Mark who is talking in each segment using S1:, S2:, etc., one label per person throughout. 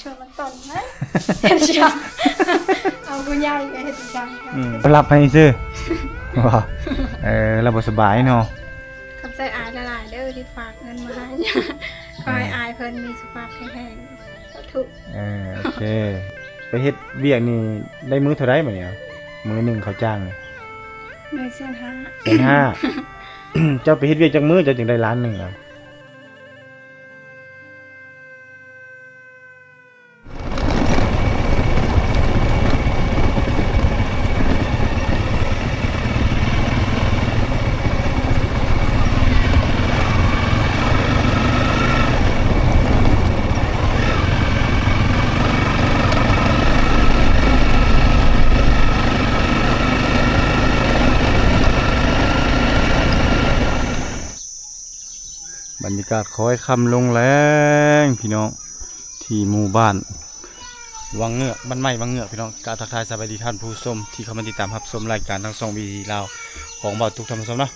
S1: ชวนมันต้นนะเฮ็ดช่างเอากูใหญ่ก็เฮ็ดช่าง
S2: รับให้ซื้อว้าเราบ่สบายเนาะ
S1: ขอบใจอายหลายๆเด้อที่ฝากเงินมาให้ขอให้อายเพิ่นมีสุขภาพแข็งแรงสาธุ
S2: โอเคไปเฮ็ดเวียกนี่ได้มื้อเท่าไรบัดเนี่ยมื้อนึงเขาจ้างนี่
S1: มื้อเส้น5
S2: เจ้าไปเฮ็ดเวียกจักมื้อเจ้าจึงได้ล้านหนึงอ่ะบรรยากาศค่อยค่ำลงแรงพี่น้องที่หมู่บ้านวังเงือกบ้านใหม่วังเงือกพี่น้องกราบทักทายสวัสดีท่านผู้ชมที่เข้ามาติดตามรับชมรายการทั้ง2 วีลาวของบ่าวตุกธรรมชมเนาะ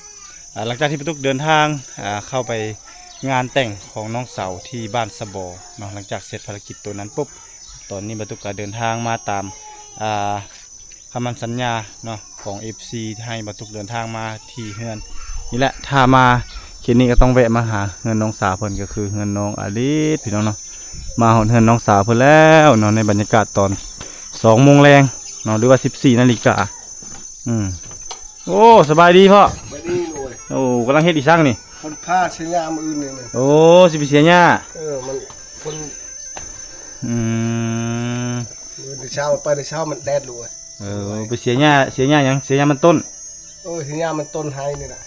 S2: หลังจากที่บ่าวตุกเดินทางเข้าไปงานแต่งของน้องสาวที่บ้านสะบอเนาะหลังจากเสร็จภารกิจตัวนั้นปุ๊บตอนนี้บ่าวตุกก็เดินทางมาตามคำมั่นสัญญาเนาะของ FC ให้บ่าวตุกเดินทางมาที่เฮือนนี่แหละถ้ามาคืนนี้ก็ต้องแวะมาหาเงินน้องสาวเพิ่นก็คือเงินน้องอลิศพี่น้องเนาะมาหอนเงินน้องสาวเพิ่นแล้วเนาะในบรรยากาศตอน2 โมงแรงเนาะหรือว่า14 นาฬิกาโอ้สบายดีพ่อ
S3: สบายดีเลย
S2: โอ้กำลังเฮ็ดอีช่างนี่
S3: คนผ้าเสียยามืออื่นเลย
S2: โอ้สิไปเสียหญ้า
S3: มันคนมือเช้าไปเช้ามันแดดเลย
S2: ไปเสียหญ้าหยังเสียหญ้ามันต้น
S3: เสียยามันต้นไฮนี่แหละ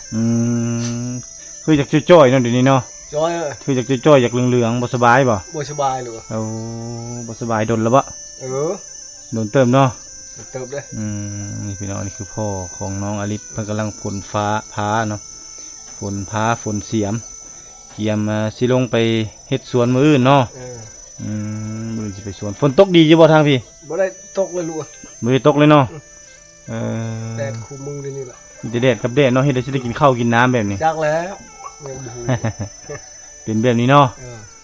S2: คือจากจ้อยๆเนาะเดี๋ยวนี้เนาะ
S3: จ้อย
S2: คือจากจ้อยๆจากเหลืองๆบ่สบายบ่
S3: สบายเลย
S2: บ่สบายโดนแล้วบ่โดนเติมเนาะ
S3: เติมเลย
S2: นี่พี่น้องนี่คือพ่อของน้องอลิศเพิ่นกำลังฝนพ้าเนาะฝนเสียมเกียมสิลงไปเฮ็ดสวนมื้ออื่นเนาะมื้อสิไปสวนฝนตกดีอยู่บ่ทางพี่
S3: บ่ได้ตกเลยลูก
S2: มื้อตกเลยเนาะ
S3: แดดคู่มึงนี่แหละ
S2: มีแต่แดดกับแดดเนาะเฮ็ดได้สิได้กินข้าวกินน้ำแบบนี้
S3: จักแล้ว
S2: เป็นแบบนี้เนาะ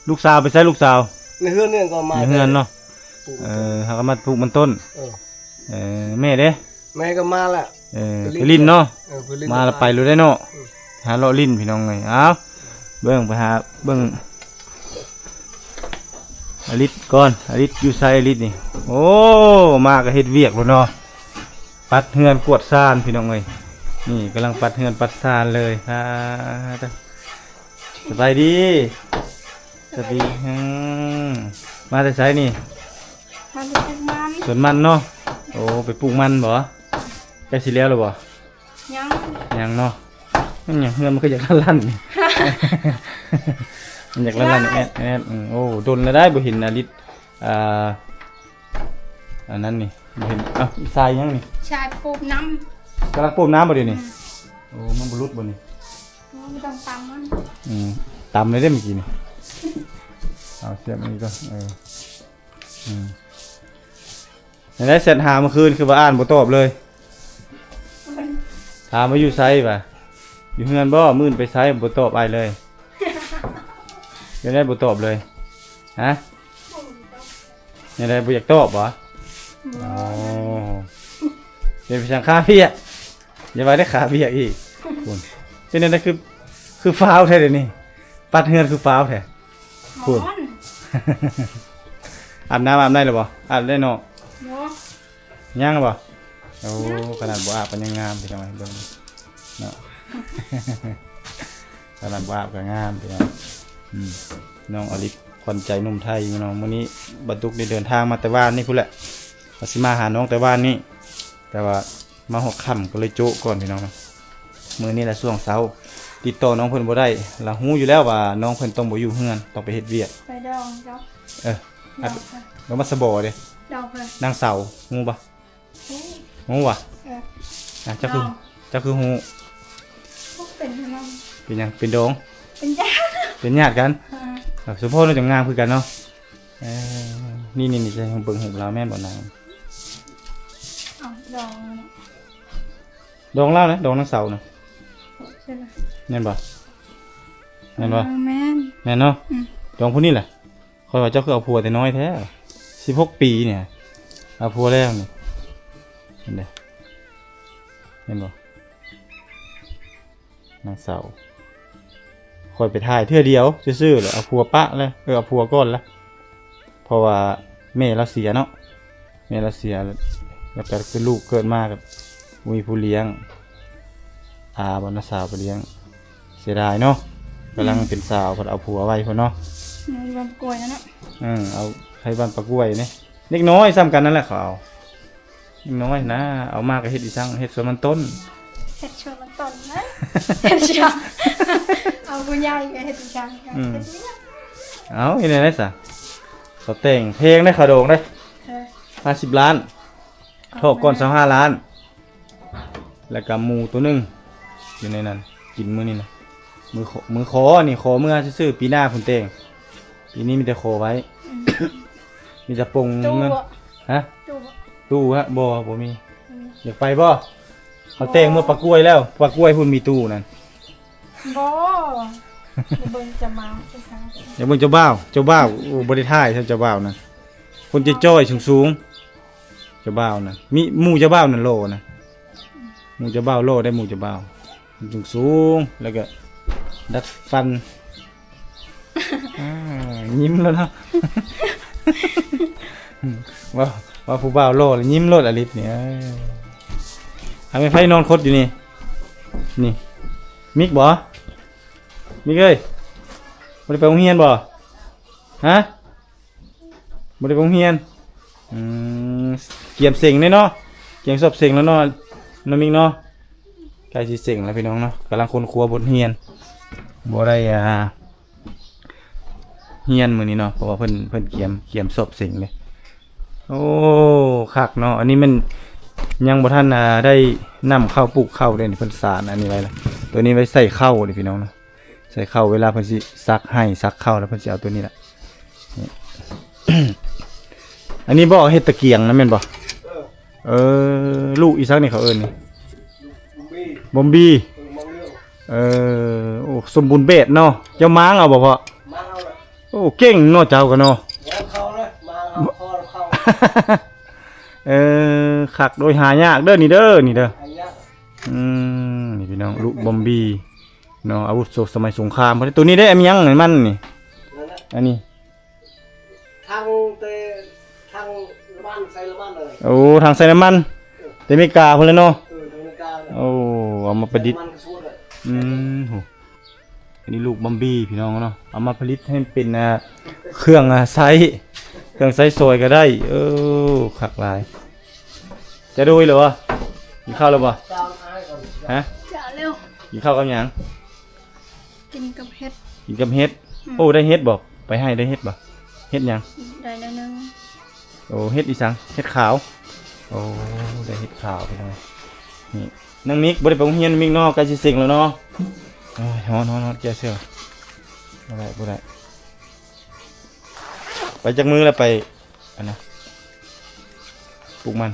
S2: ลูกสาวไปใช้ลูกสาว
S3: ในเฮือนเนี่ยก็มา
S2: ในเฮือนเนาะหาก็มาปลูกมันต้นแม่เด้
S3: แม่ก็มาแหละ
S2: ไปลิ้นเนาะมาแล้วไปรู้ได้เนาะหาเลาะลิ้นพี่น้องไงอ้าวเบิ่งไปหาเบิ่งอลิศก่อนอลิศอยู่ไสอลิศนี่โอ้มาก็เฮ็ดเวียกแล้วเนาะปัดเฮือนกวดซ่านพี่น้องเอ้ยนี่กำลังปัดเฮือนปัดซ่านเลยสบายดีสวัสดีมาแต่ไสนี่
S1: มาปลูกมัน
S2: สวนมันเนาะโอ้ไปปลูกมันบ่ใกล้สิแล้วหรือบ่ยังเนาะมันยังเฮือนมันก็อยากลั่นนี่มันอยากลั่นแอดโอ้โดนแล้วได้บ่เห็นอลิศอันนั้นนี่บ่เห็นทรายยังนี่
S1: ชายปลูกน้
S2: ำกำลังปลูกน้ำบ่เดี๋ยวนี้โอ้มันบ่รุดบ่นี่
S1: ไม่ต้องตำมัน
S2: ตำเลยได้เมื่อกี้นี่เอาเสียบนี่ก็ได้เสร็จหาเมื่อคืนคือว่าอ่านบ่ตอบเลยถามว่าอยู่ไสป่ะอยู่เฮือนบ่มื้อไปไสบ่ตอบอ้ายเลยยังได้บ่ตอบเลยฮะยังได้บ่อยากตอบบ่อ๋อเป็นช่างขาเปียกอย่าว่าได้ขาเปียกอีกคุณเป็นนั่นคือฟ้าวแท้เดี๋ยวนี้ปัดเฮือนคือฟ้าวแท้คุณอาบน้ำอาบได้หรือบ่อาบได้เนาะย่างหรือบ่โอ้ขนาดบ่อาบก็ยังงามพี่น้องเบิ่งเนาะขนาดบ่อาบก็งามพี่น้องน้องอลิศขวัญใจหนุ่มไทยน้องมื้อนี้บรรทุกได้เดินทางมาแต่บ้านนี่พุ่นแหละว่าสิมาหาน้องแต่บ้านนี่แต่ว่ามาหกค่ำก็เลยโจ๊ะก่อนพี่น้องมื้อนี้แหละช่วงเช้าติดต่อน้องเพิ่นบ่ได้ละฮู้อยู่แล้วว่าน้องเพิ่นต้องบ่อยู่เฮือนต้องไปเฮ็ดเวียก
S1: ไปดองเจ้า
S2: แล้วมาสะบอเด้
S1: ดองเพิ่น
S2: นางเสาฮู้บ่ฮู้บ่เจ้าคือฮู้
S1: เป็นน้อง
S2: เป็นหยังเป็นดอง
S1: เป็นญาติ
S2: เป็นญาติกันสมโพธิ์เราจะงามคือกันเนาะนี่ใช่ของเบิ่งหูเราแม่นบ่นางดองเล่านะดองนางเสานะแม่นบ่แม่นเนาะดองผู้นี้แหละข อยว่าเจ้าคือเอาผัวแต่น้อยแท้16 ปีเนี่ยเอาผัวแล้วนี่เห็นบ่เห็นบ่นางสาวคอยไปถ่ายเทื่อเดียวซื่อๆเลยเอาผัวปะเลยเอาผัวก่อนละเพราะว่าแม่เราเสียเนาะแม่เราเสียแล้วก็คือลูกเกิดมากับมีผู้เลี้ยงบรรณสาวไปเลี้ยงเสียดายเนาะกำลังเป็นสาวก็เอาผัวไว้เพิ่นเนาะ
S1: มันบางกล้วยนั่นน่ะ
S2: เอาใครบ้านปะกล้วยนี่เล็กน้อยซ้ำกันนั่นแหละเขาเอาเล็กน้อยนะเอามากก็เฮ็ดอีสังเฮ็ดสวนมันต้น
S1: เฮ็ดชวนมันต้นนะเฮ็ดช่างเอาผู้ใหญ่ก็เฮ็ดช่างเฮ็ดเนี่ย
S2: เอาเฮ็ดได้ซะเขาแต่งเพลงได้เขาโด่งได้
S1: เออ
S2: 50 ล้านทอกก่อน25 ล้านแล้วก็หมูตัวหนึงอยู่ในนั้นกินมื้อนี้นะมือขอนี่ขอเมื่อซื่อๆปีหน้าพุ่นแต่งปีนี้มีแต่ขอไว้ มีแต่ปง
S1: ตู้
S2: เงิน
S1: บ่
S2: ฮะ
S1: ตู้บ่
S2: ตู้ฮะบ่มีอยากไปบ่เขาแต่งเมื่อปะกล้วยแล้วปะกล้วยพุ่นมีตู้นั่น
S1: บ่เบิ่งจะมาจะสร้าง
S2: อย่าเบิ่งเจ้าบ่าวโอ้บ่ได้ท่ายเจ้าบ่าวนั่นคนจะจ้อยสูงๆเจ้าบ่าวนั่นมีหมู่เจ้าบ่าวนั่นโลนะหมู่เจ้าบ่าวโลได้หมู่เจ้าบ่าวสูงๆแล้วก็ดัดฟันยิ้มแล้วเนาะ ว่าผู้บ่าวโลแล้วยิ้มโลดอลิศเนี่ยทำไมไฟนอนคดอยู่นี่มิกบ่มิกเอ้ยบ่ได้ไปโรงเรียนบ่ฮะบ่ได้ไปโรงเรียนเกียมเสียงเลยเนาะเกียมสอบเสียงแล้วเนาะน้องมิกเนาะใกล้สิเสียงแล้วพี่น้องเนาะกำลังคนครัวบทเรียนบ่ได้เฮียนมื้อนี้เนาะเพราะว่าเพิ่นเกียมสอบเสียงเลยโอ้คักเนาะอันนี้มันยังบ่ทันได้นำเข้าปลูกข้าวเด้นี่เพิ่นสานอันนี้ไว้ล่ะตัวนี้ไว้ใส่ข้าวเด้พี่น้องเนาะใส่ข้าวเวลาเพิ่นสิซักให้ซักข้าวแล้วเพิ่นสิเอาตัวนี้ล่ะนี่ อันนี้บ่เฮ็ดตะเกียงนะแม่นบ่ลูกอีสักนี่เขาเอิ้นนี่บอมบี้โอ้สมบูรณ์เบ็ดเนาะเจ้าม้างเอาบ่พ่อ
S3: มาเอาเลย
S2: โอ้เก่งเนาะเจ้าก็เนาะ
S3: แล้วเข้าเลยมาเอาเข้า
S2: ขักโดยหายากเด้อนี่เด้อ
S3: อันเนี้ย
S2: นี่พี่น้องลูกบอมบี้เนาะอาวุธสมัยสงครามตัวนี้ได้อันยังมันนี่
S3: นั่นแหละ
S2: อันนี้
S3: ทางละบ้านใส่ละบ้านเลย
S2: โอ้ทางใส่น้ำมันแต่ไม่กล้าพุ่นเลยเนาะ
S3: ทางนาการเลย
S2: โอ้เอามาประดิษฐ์
S3: มันกระสุนเลย
S2: โหอันนี้ลูกบอมบี้พี่น้องเนาะเอามาผลิตให้เป็นเครื่องไซส์ซอยก็ได้ขักหลายจะดูเหรอวะกินข้าวแล้วป่ะ
S3: ตามอ้ายก่อน
S2: ฮะ
S1: จะเร็ว
S2: กินข้าวกับหยัง
S1: กินกับเฮ็ด
S2: กินกับเฮ็ดโอ้ได้เฮ็ดบอกไปให้ได้เฮ็ดบ่เฮ็ดหยัง
S1: ได้แล้วนึง
S2: โอ้เฮ็ดอีสังเฮ็ดขาวโอ้ได้เฮ็ดขาวพี่น้องนี่นางมิกบ่ได้ไปโรงเรียนมิกเนาะใกล้สิเสร็จแล้วเนาะโอ้ยฮ้อนแก้เสื้อบ่ได้ไปจากมือแล้วไปอันนะปลูกมัน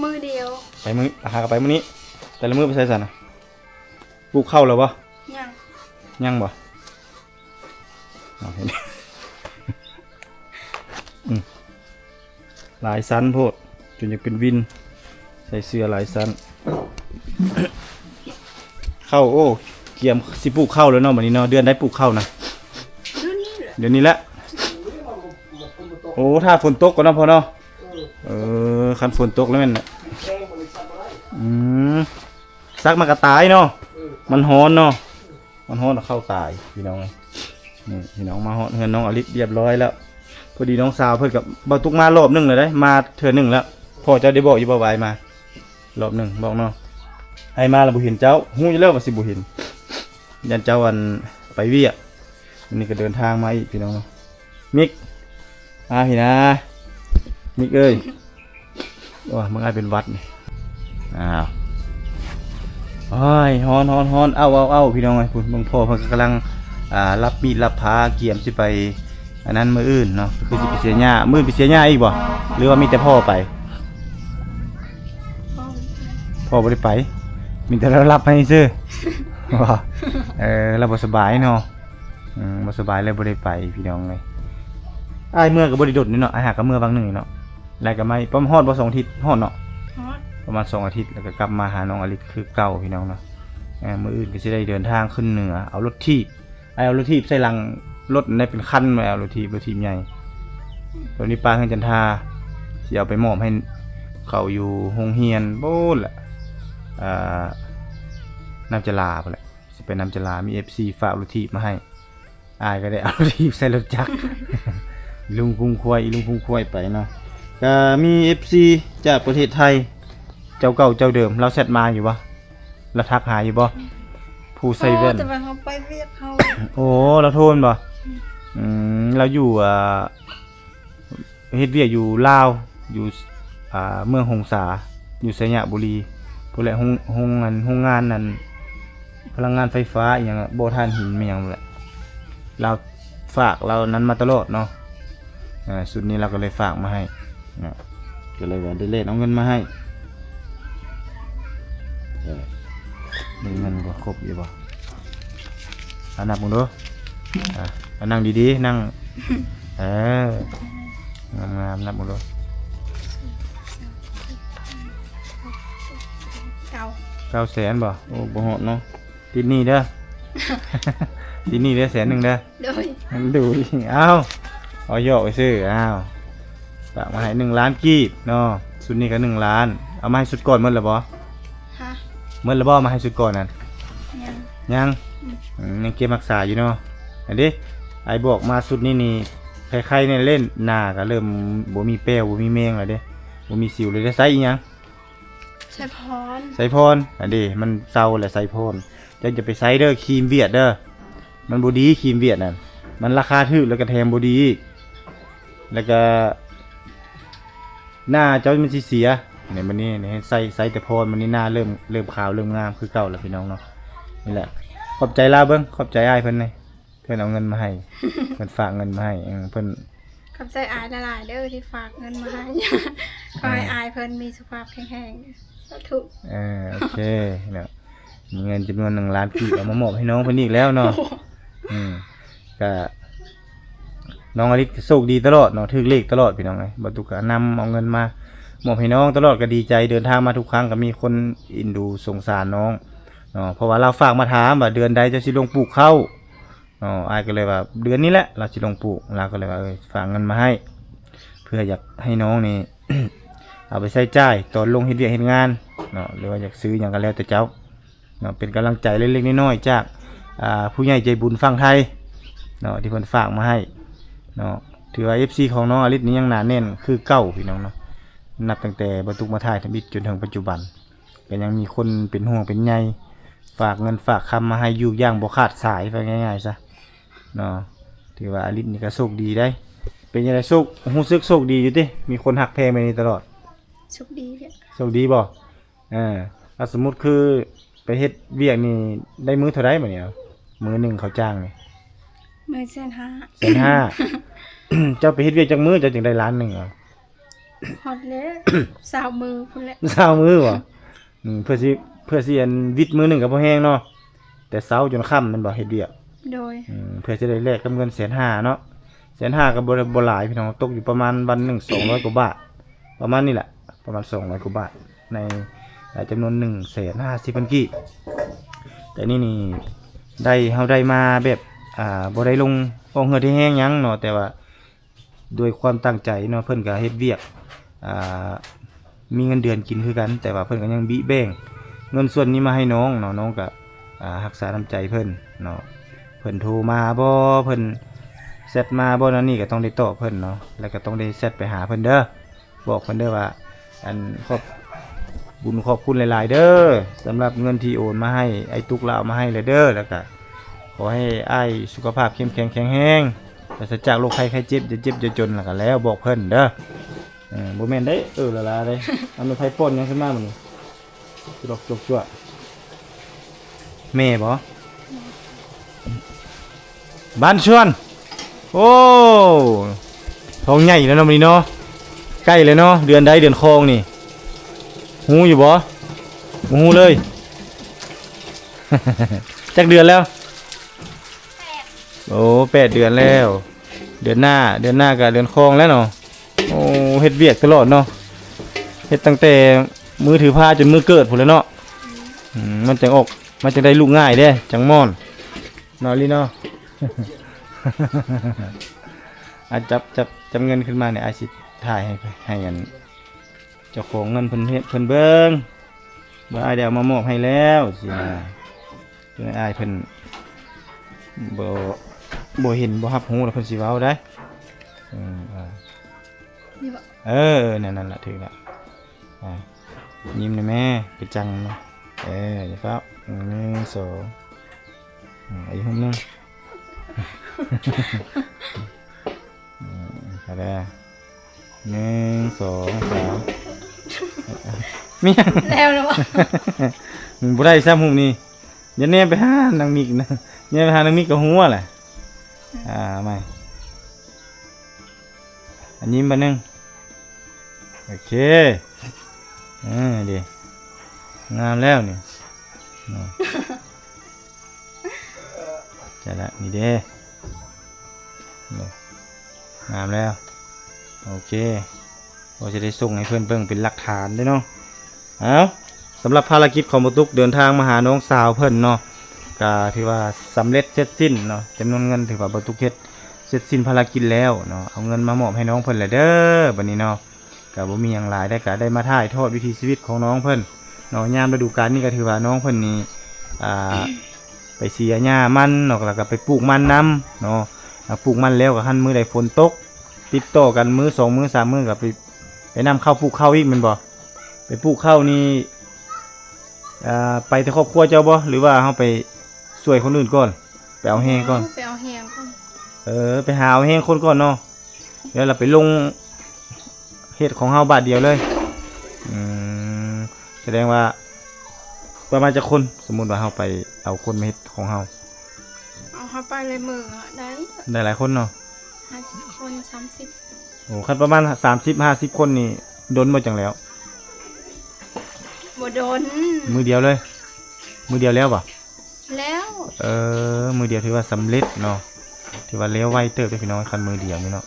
S1: มือเดียว
S2: ไปมือหากับไปมื้อนี้แต่ละมื้อไปใส่ซั่นน่ะปลูกข้าวแล้วบ่
S1: ยัง
S2: ยังบ่เอาเห็น หลายชั้นโพดจนอยากเป็นวินใส่เสื้อหลายชั้น เข้าโอ้เกียมสิปลูกข้าวแล้วเนาะบัดนี้เนาะเดือนได้ปลูกข้าวนะ
S1: รุ่นนี้แหละ
S2: เดี๋ยวนี้แหละโอ้ถ้าฝนตกก็เนาะพอเนาะคันฝนตกแล้วแม่นน่ะ
S3: แข้งบริษัทอะไร
S2: ซักมันก็ตายเนาะมันร้อนเนาะมันร้อนเข้าตายพี่น้องนี่พี่น้องมาฮอดเฮือนน้องอลิศเรียบร้อยแล้วพอดีน้องสาวเพิ่นกับบ่ตุกมารอบนึงเลยได้มาเทื่อนึงแล้วพ่อเจ้าได้บอกอยู่บ่วายมารอบนึงบอกเนาะให้มาแล้วบ่เห็นเจ้าฮู้อยู่แล้วว่าสิบ่เห็นยันเจ้าอันไปเวียวันนี้ก็เดินทางมาอีกพี่น้องมิกมาพี่นะมิกเอ้ยว่ามึงอ้ายเป็นวัดนี่อ้าวโอ้ยฮ้อนเอาพี่น้องไอ้พุ่นเบิ่งพ่อเพิ่นกำลังรับมีดรับพาเกี่ยมสิไปอันนั้นมื้ออื่นเนาะคือสิไปเสียหญ้ามื้อไปเสียหญ้าอีกบ่หรือว่ามีแต่พ่อไป พ่อบ่ได้ไปมีแต่เรารับให้ซื่อ ว่าเราบ่สบายเนาะบ่สบายเลยบ่ได้ไปพี่น้องเลย อ้ายเมื่อกับบริโดดนี่เนาะอ้ายหากับเมื่อบางหนึ่งเนาะแล้วก็ไม่ประมาณฮอดบ่2 อาทิตย์ฮอดเนาะ
S1: ฮอด
S2: ประมาณ2 อาทิตย์แล้วก็กลับมาหาน้องอลิศคือเก่าพี่น้องเนาะมื้ออื่นก็สิได้เดินทางขึ้นเหนือเอารถทีบเอารถทีบใส่หลังรถได้เป็นคันมาเอารถทีบใหญ่ตัวนี้ป้าเฮือนจันทาสิเอาไปมอบให้เขาอยู่โรงเรียนโบนแหละน้ำจลาพุ่นแหละสิเป็นน้ำจลามี FC ฝากรถทีบมาให้อายก็ได้เอารถทีบใส่รถจักร ลุงพุงควายไปเนาะก็มี FC จากประเทศไทยเจ้าเก่าเจ้าเดิมเราแซดมาอยู่บ่เราทักหาอยู่บ่ผู้ใส่แว่น
S1: แต่ว่าเขาไปเวียกเขา
S2: โอ้เราโทนบ่เราอยู่เฮ็ดเวียกอยู่ลาวอยู่เมืองหงสาอยู่สระบุรีพุ่นแหละโรงงานนั่นพลังงานไฟฟ้าอีหยังบ่ทานหินแม่หยังแหละเราฝากเรานั้นมาตลอดเนาะสุดนี้เราก็เลยฝากมาให้ก็เลยว่าได้เล่นเอาเงินมาให้มีเงินก็ครบอยู่บ่นับมึงดูนั่งดีๆนั่งงามนับมึงดู 900,000บ่โอ้บ่ฮอดเนาะติดหนี้เด้อ ติดหนี้เด้อ100,000เด้อ
S1: โดย
S2: ดูเอาเหยาะไปซื้อฝากมาให้1 ล้านกีบเนาะสุดนี้ก็1 ล้านเอามาให้สุดก่อนหมดแล้วบ่
S1: ฮะ
S2: หมดแล้วบ่มาให้สุดก่อนนั่น
S1: ยัง
S2: ยังยังเก็บรักษาอยู่เนาะอันนี้ไอ้บอกมาสุดนี้นี่ใครๆเนี่ยเล่นหน้าก็เริ่มบ่มีแป้วบ่มีแมงแล้วเด้บ่มีสิวเลยได้ใส่อีหยัง
S1: ใช่พร
S2: ใส่พรอันนี้มันเซาแหละใส่พรจะไปใส่เด้อครีมเวียดเด้อมันบ่ดีครีมเวียดนั่นมันราคาถูกแล้วก็แถมบ่ดีแล้วก็หน้าเจ้ามันสิเสียเนี่ยมันนี่ให้ใส่แต่พรมันนี่หน้าเริ่มขาวเริ่มงามคือเก่าแล้วพี่น้องเนาะนี่แหละขอบใจลาเบิ่งขอบใจอ้ายเพิ่นนี่เพิ่นเอาเงินมาให้ เพิ่นฝากเงินมาให้เพิ่น
S1: ขอบใจอายหลายๆเด้อที่ฝากเงินมาให้ ขอให้อายเพิ่นมีสุขภาพแข็งแรงสาธุ
S2: โอเคเนี่ยมีเงินจำนวน1 ล้านกีบเอามามอบให้น้องเพิ่นอีกแล้วเนาะก็น้องอลิศโชคดีตลอดเนาะถูกเลขตลอดพี่น้องเอ้ยบ่ตุกก็นำเอาเงินมามอบให้น้องตลอดก็ดีใจเดินทางมาทุกครั้งก็มีคนเอ็นดูสงสารน้องเนาะเพราะว่าเราฝากมาถามว่าเดือนใดจะสิลงปลูกข้าวอายก็เลยว่าเดือนนี้แหละเราสิลงปลูกเราก็เลยว่าฝากเงินมาให้เพื่ออยากให้น้องนี่ เอาไปใช้จ่ายตอนลงเฮ็ดเวียกเฮ็ดงานเนาะหรือว่าอยากซื้อหยังก็แล้วแต่เจ้าเนาะเป็นกำลังใจเล็กๆน้อยๆจากผู้ใหญ่ใจบุญฝั่งไทยเนาะที่เพิ่นฝากมาให้เนาะถือว่า FC ของน้องอลิศนี่ยังหนาแน่นคือเก่าพี่น้องเนาะนับตั้งแต่บรรทุกมาถ่ายทำอิฐจนถึงปัจจุบันก็ยังมีคนเป็นห่วงเป็นใยฝากเงินฝากคำมาให้อยู่อย่างบ่ขาดสายไปง่ายๆซะเนาะถือว่าอลิศนี่ก็โชคดีได้เป็นยังไงรู้สึกโชคดีอยู่ติมีคนหักแพงไปนี่ตลอด
S1: โชคดีเนี่ย
S2: โชคดีบ่ถ้าสมมุติคือไปเฮ็ดเวียกนี่ได้มื้อเท่าใดบัดนี้มื้อหนึงเขาจ้างนี่
S1: มื้อ1,500
S2: 1,500 เจ้าไปเฮ็ดเวียกจักมื้อเจ้าจึงได้ล้านหนึงเหรอ
S1: ฮอดแล้วสาวมือพุ่นแหละ
S2: 20มื้อบ่เพื่อสิอันวิทย์มื้อหนึงก็บ่แฮงเนาะแต่เช้าจนค่ำมันบ่เฮ็ดเวียก
S1: โดย
S2: เพื่อจะได้แลกกับเงิน1,500,000เนาะ1,500,000ก็บ่หลายพี่น้องตกอยู่ประมาณวันหนึง200 กว่าบาทประมาณนี้แหละประมาณ200 กว่าบาทในจำนวน 150,000 กีบแต่นี่เฮาได้มาแบบบ่ได้ลงออกเงินที่แห้งหยังเนาะแต่ว่าด้วยความตั้งใจเนาะเพิ่นก็เฮ็ดเวียกมีเงินเดือนกินคือกันแต่ว่าเพิ่นก็ยังบิแบ่งเงินส่วนนี้มาให้น้องเนาะน้องก็รักษาน้ำใจเพิ่นเนาะเพิ่นโทรมาบ่เพิ่นแชทมาบ่นั่นนี่ก็ต้องได้ตอบเพิ่นเนาะแล้วก็ต้องได้แชทไปหาเพิ่นเด้อบอกเพิ่นเด้อว่าอันขอบบุญขอบคุณหลายๆเด้อสำหรับเงินที่โอนมาให้ไอ้ตุกเราเอามาให้เลยเด้อแล้วก็ขอให้อ้ายสุขภาพเข้มแข็งแข็งแรงปราศจากโรคภัยไข้เจ็บจะเจ็บจะจนแล้วก็แล้วบอกเพิ่นเด้อบ่แม่นได้ละลาเด้เอาไปไผป่นหยังขึ้นมามื้อนี้ดอกจกจั่วแม่บ่บ้านชวนโอ้ท้องใหญ่แล้วเนาะมื้อนี้เนาะใกล้เลยเนาะเดือนใดเดือนคองนี่ฮู้อยู่บ่บ่ฮู้เลย จักเดือนแล้วโอ้8 เดือนแล้ว เดือนหน้ากับเดือนคองแล้วเนาะโอ้เฮ็ดเวียกตลอดเนาะเฮ็ดตั้งแต่มือถือผ้าจนมือเกิดพุ่นแล้วเนาะมันจังอกมันจังได้ลูกง่ายเด้จังม่อนเนาะลีเนาะ จับเงินขึ้นมาเนี่ยอาสิถ่ายให้กันเจ้าของเงินเพิ่นเฮ็ดเพิ่นเบิ่งบ่อายได้เอามามอบให้แล้วสินะเพิ่นอายเพิ่นบ่เห็นบ่รับรู้แล้วเพิ่นสิเว้าได้นั่นล่ะถึงละยิ้มหน่อยแม่ไปจังเนาะอย่าเฝ้า1 2อีก1อะไร1 2 3มีหยัง
S1: แล้วนะวะ
S2: บ่ได้ซ้ำหุ่มนี่อย่าแนมไปหานางมิกนะแนมไปหานางมิกก็หัวแหละไม่อันนี้มานึงโอเคดีงามแล้วนี่จะละนี่เด้งามแล้วโอเคเราจะได้ส่งให้เพื่อนเบิ่งเป็นหลักฐานได้เนาะเอาสำหรับภารกิจของบตุกเดินทางมาหาน้องสาวเพิ่นเนาะก็ถือว่าสำเร็จเสร็จสิ้นเนาะจำนวนเงินถือว่าบตุกเฮ็ดเสร็จสิ้นภารกิจแล้วเนาะเอาเงินมามอบให้น้องเพิ่นแล้วเด้อบัดนี้เนาะก็บ่มีหยังหลายได้มาถ่ายทอดวิถีชีวิตของน้องเพิ่นเนาะยามฤดูกาลนี้ก็ถือว่าน้องเพิ่นนี่ไปเสียหญ้ามันเนาะแล้วก็ไปปลูกมันนำเนาะปลูกมันแล้วก็หั่นมื้อใดฝนตกติดต่อกันมื้อ2มื้อ3มื้อก็ไปนำข้าวปลูกข้าวอีกแม่นบ่ไปปลูกข้าวนี่ไปแต่ครอบครัวเจ้าบ่หรือว่าเฮาไปช่วยคนอื่นก่อนไปเอาแฮงก่อน
S1: ไปเอาแฮงก่อน
S2: ไปหาเอาแฮงคนก่อนเนาะแล้วเราไปลงเฮ็ดของเฮาบาทเดียวเลยแสดงว่าประมาณจะคนสมมุติว่าเฮาไปเอาคนมาเฮ็ดของเฮา
S1: เอาเฮาไปเลยมื้อ
S2: ได้หลายคนเนาะ
S1: 50คน30
S2: โอ้คันประมาณ30-50คนนี่ดนบ่จังแล้ว
S1: บ่โดน
S2: มือเดียวเลยมือเดียวแล้วป่ะ
S1: แล้ว
S2: มือเดียวถือว่าสำเร็จเนาะถือว่าเร็วไวเติบได้พี่น้องคันมือเดียวนี่เนาะ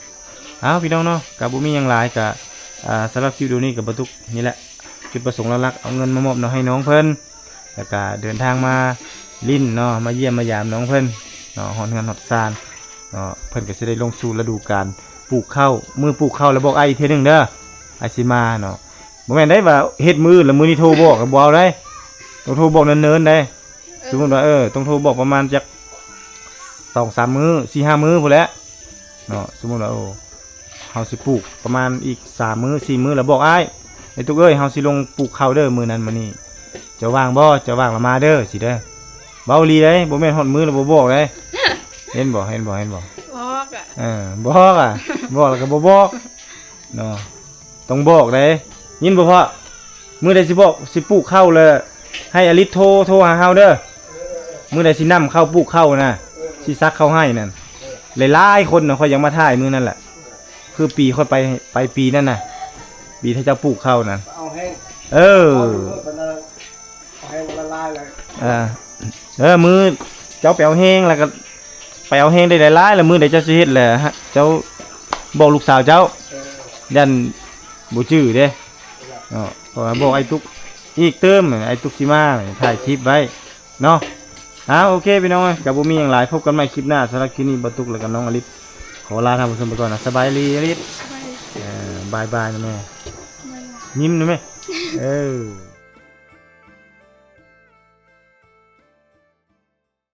S2: พี่น้องเนาะกับบุมียังหลายกับสำหรับคลิปดูนี่กับบรรทุกนี่แหละจุดประสงค์หลักๆเอาเงินมามอบเนาะให้น้องเพิ่นแล้วก็เดินทางมาลิ้นเนาะมาเยี่ยมมายามน้องเพิ่นเนาะฮอดเงินฮอดซานเนาะเพิ่นก็สิได้ลงสู่ฤดูกาลปลูกข้าวมือปลูกข้าวแล้วบอกไอ้เทื่อนึงเด้อไอสิมาเนาะบ่แม่นได้ว่าเฮ็ดมือแล้วมือนี่โทรบอกก็บ่เอาได้ต้องโทรบอกเนิ่นๆได้สมมุติว่าต้องโทรบอกประมาณจัก 2-3 มื้อ 4-5 มื้อพุ่นแหละเนาะสมมุติว่าเฮาสิปลูกประมาณอีก3 มื้อ 4 มื้อแล้วบอกอ้ายไอ้ตุ๊กเอ้ยเฮาสิลงปลูกข้าวเด้อมื้อนั้นมื้อนี้จะว่างบ่จะว่างละมาเด้อสิเด้อเว้าลีเด้บ่แม่นฮอดมื้อแล้วบ่บอกเด้เห็นบ่
S1: บอก
S2: บอกบอกแล้วก็บ่บอกเนาะต้องบอกเด้ยินบ่พ่อมื้อใดสิบอกสิปลูกข้าวเลยให้อลิศโทรหาเฮาเด้อมื้อใดสินำข้าวปลูกข้าวนะสิซักข้าวให้นั่นหลายๆคนน่ะค่อยยังมาถ่ายมื้อนั่นแหละคือปีค่อยไปปีนั่นน่ะปีที่เจ้าปลูกข้าวนั่น
S3: เอาแห้ง
S2: เอาแห้งละลายเลยมื้อเจ้าไปเอาแห้งแล้วก็ไปเอาแห้งได้หลายๆแล้วมื้อใดเจ้าสิเฮ็ดแหละฮะเจ้าบอกลูกสาวเจ้ายันบ่ชื่อเด้เพราะว่าบอกไอ้ตุ๊กอีกเติมไอ้ตุ๊กสิมาถ่ายคลิปไว้เนาะโอเคพี่น้องกับบ่มีหยังหลายพบกันใหม่คลิปหน้าสำหรับคลิปนี้บ่ตุ๊กแล้วก็น้องอลิศขอลาท่านผู้ชมไปก่อนนะสบายดีอลิศบายนะแม่ยิ้มนะแม่